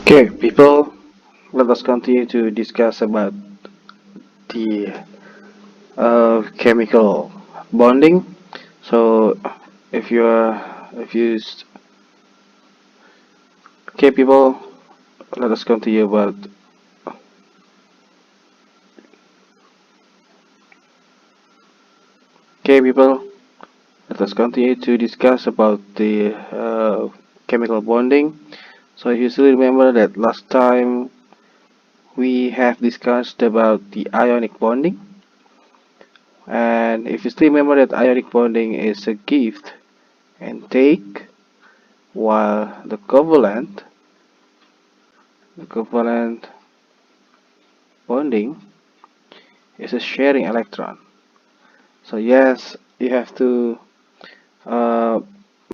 Okay, people, let us continue to discuss about the chemical bonding. So, if okay, people, let us continue about. Okay, people, let us continue to discuss about the chemical bonding. So, if you still remember that last time we have discussed about the ionic bonding, and if you still remember that ionic bonding is a give and take, while the covalent bonding is a sharing electron. So yes, you have to uh,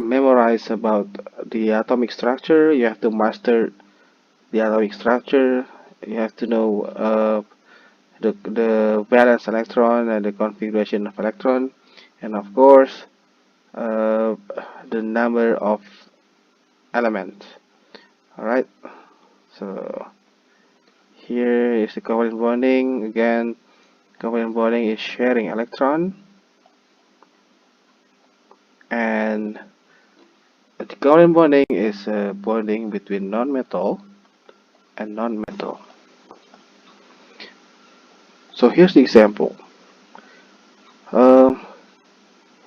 memorize about the atomic structure. You have to master the atomic structure. You have to know the valence electron and the configuration of electron, and of course uh, the number of elements. All right. So here is the covalent bonding again. Covalent bonding is sharing electron, and the covalent bonding is bonding between non-metal and non-metal. So here's the example. Um,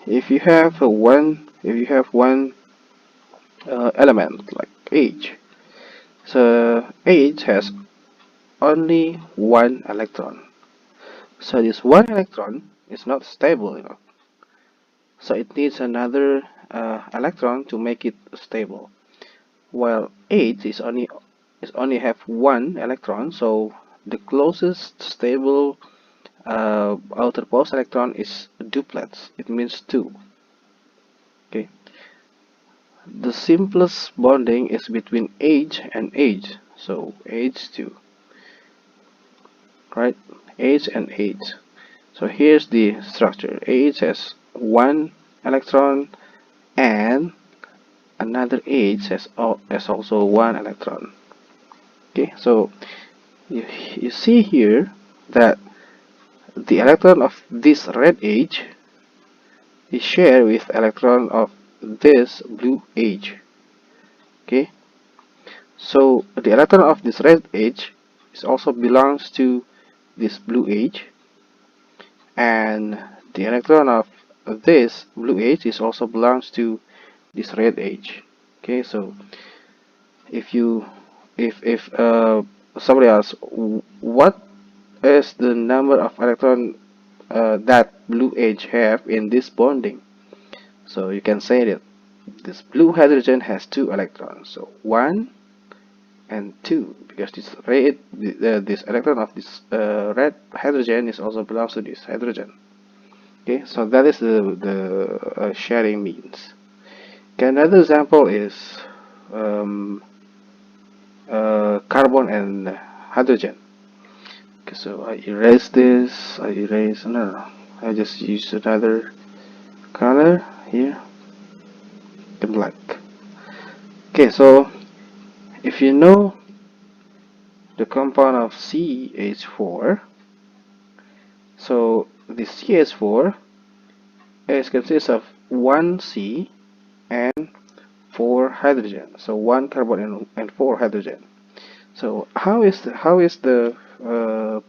if you have one element like H, so H has only one electron. So this one electron is not stable enough. So it needs another electron to make it stable. While H is only have one electron, so the closest stable outermost electron is duplets. It means two. Okay. The simplest bonding is between H and H, so H2, right? H and H. So here's the structure. H has one electron and another H has also one electron. Okay, so you see here that the electron of this red H is shared with electron of this blue H. Okay, so the electron of this red H is also belongs to this blue H, and the electron of this blue H is also belongs to this red H. Okay, so if you if somebody asks what is the number of electron that blue H have in this bonding, so you can say that this blue hydrogen has two electrons, so one and two, because this electron of this red hydrogen is also belongs to this hydrogen. Okay, so that is the sharing means. Okay, another example is um, carbon and hydrogen. Okay, so I erase this. No, I just use another color here, the black. Okay, so if you know the compound of CH4, so the CH4 consists of one C and four hydrogen. So one carbon and four hydrogen. So how is the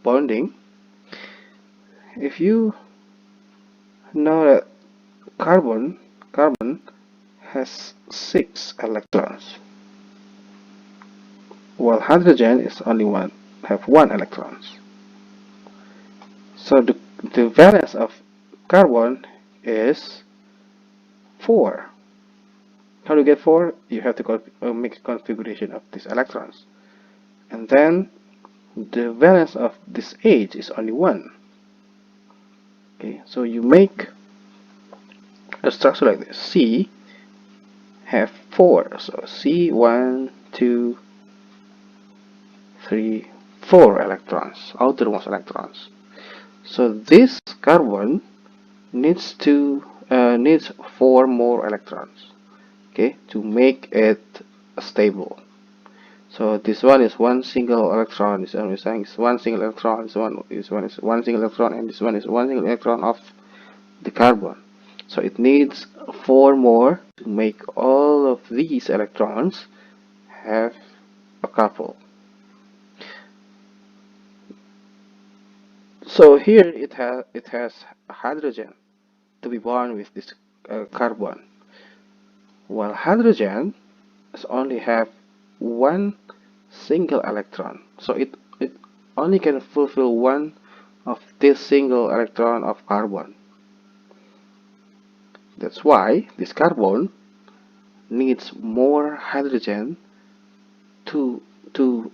bonding? If you know that carbon has six electrons, while hydrogen is only one electrons. So the valence of carbon is 4. How to get 4? You have to make a configuration of these electrons. And then the valence of this H is only 1. Okay, so you make a structure like this. C have 4. So C 1, 2, 3, 4 electrons, outermost electrons. So this carbon needs 4 more electrons, okay, to make it stable. So this one is one single electron. This one is saying it's one single electron. This one is one single electron, and this one is one single electron of the carbon. So it needs four more to make all of these electrons have a couple. So here it has hydrogen to be bound with this carbon, while hydrogen only have one single electron. So it only can fulfill one of this single electron of carbon. That's why this carbon needs more hydrogen to to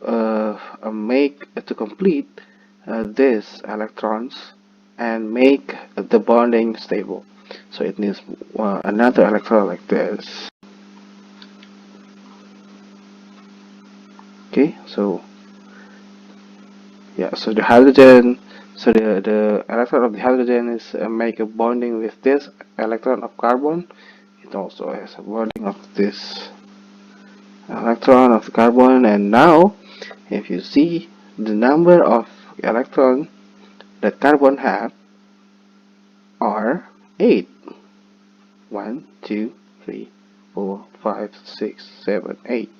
complete these electrons and make the bonding stable. So it needs another electron like this. Okay, so yeah, so the hydrogen, so the electron of the hydrogen is make a bonding with this electron of carbon. It also has a bonding of this electron of the carbon, and now if you see the number of electrons that carbon have are 8. 1, 2, 3, 4, 5, 6, 7, 8.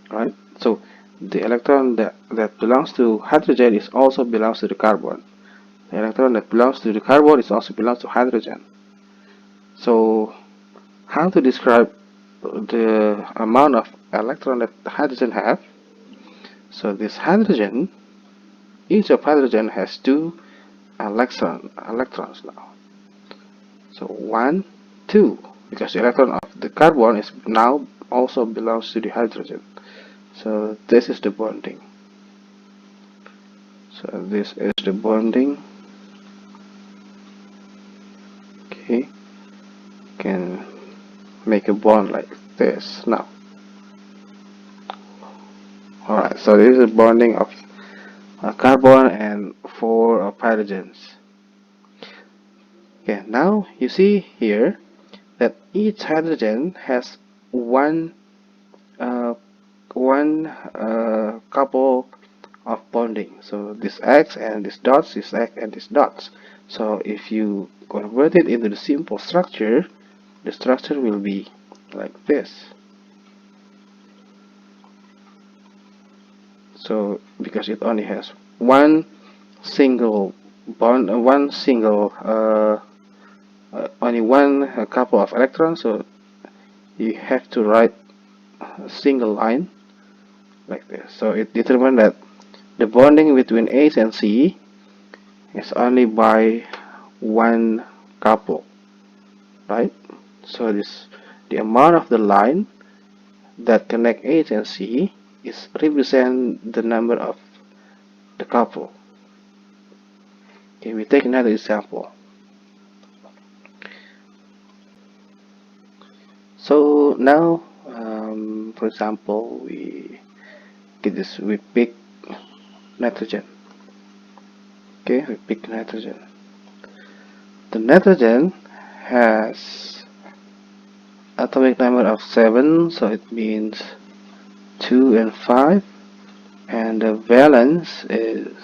Right? So the electron that belongs to hydrogen is also belongs to the carbon. The electron that belongs to the carbon is also belongs to hydrogen. So how to describe the amount of electron that hydrogen have? So this hydrogen, each of hydrogen has two electrons now. So 1, 2, because the electron of the carbon is now also belongs to the hydrogen. So this is the bonding. So this is the bonding. Okay, can make a bond like this now. Alright, so this is the bonding of carbon and 4 of hydrogens. Okay, now you see here that each hydrogen has one uh, couple of bonding. So this X and this dots, this X and this dots. So if you convert it into the simple structure, the structure will be like this. So because it only has one single bond, only one couple of electrons, so you have to write a single line like this. So it determines that the bonding between A and C is only by one couple, right? So the amount of the line that connect A and C is represent the number of the couple. Okay, we take another example. So now, for example, we pick nitrogen. Okay, we pick nitrogen. The nitrogen has atomic number of 7, so it means 2 and 5, and the valence is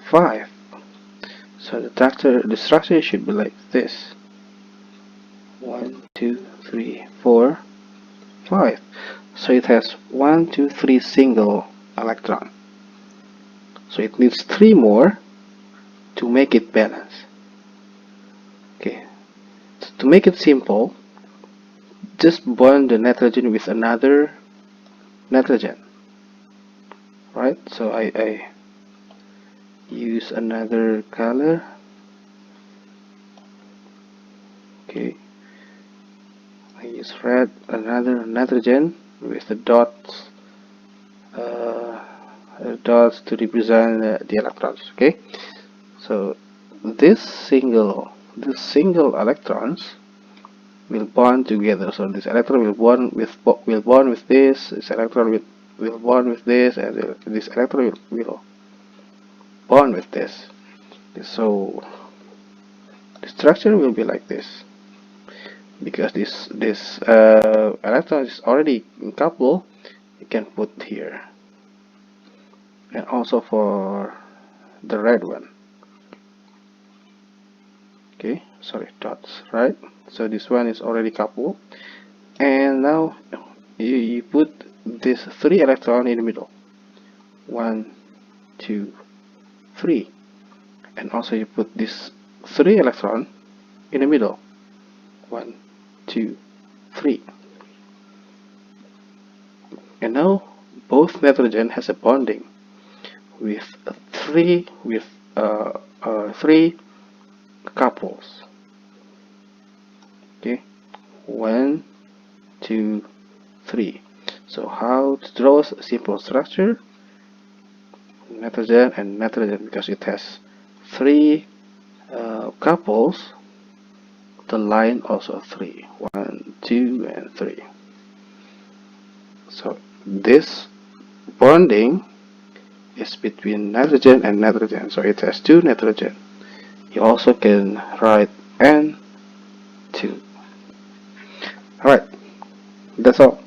5. So the structure should be like this: 1, 2, 3, 4, 5. So it has 1, 2, 3 single electron. So it needs 3 more to make it balance. Okay, so to make it simple, just bond the nitrogen with another nitrogen. Right? So I use another color. Okay, I use red, another nitrogen with the uh, dots to represent the electrons. Okay, so this single electrons will bond together. So this electron will bond with this electron will bond with this, and this electron will bond with this. So the structure will be like this. because this electron is already coupled, you can put here. And also for the red one, okay, sorry, dots, right? So this one is already coupled, and now you put this 3 electron in the middle, 1 2 3, and also you put this 3 electron in the middle, 1 2 3, and now both nitrogen has a bonding with three couples. Okay, 1 2 3. So how to draw a simple structure? Nitrogen and nitrogen, because it has 3 couples. The line also 3, 1 2 and 3. So this bonding is between nitrogen and nitrogen, so it has 2 nitrogen. You also can write N2. Alright, that's all.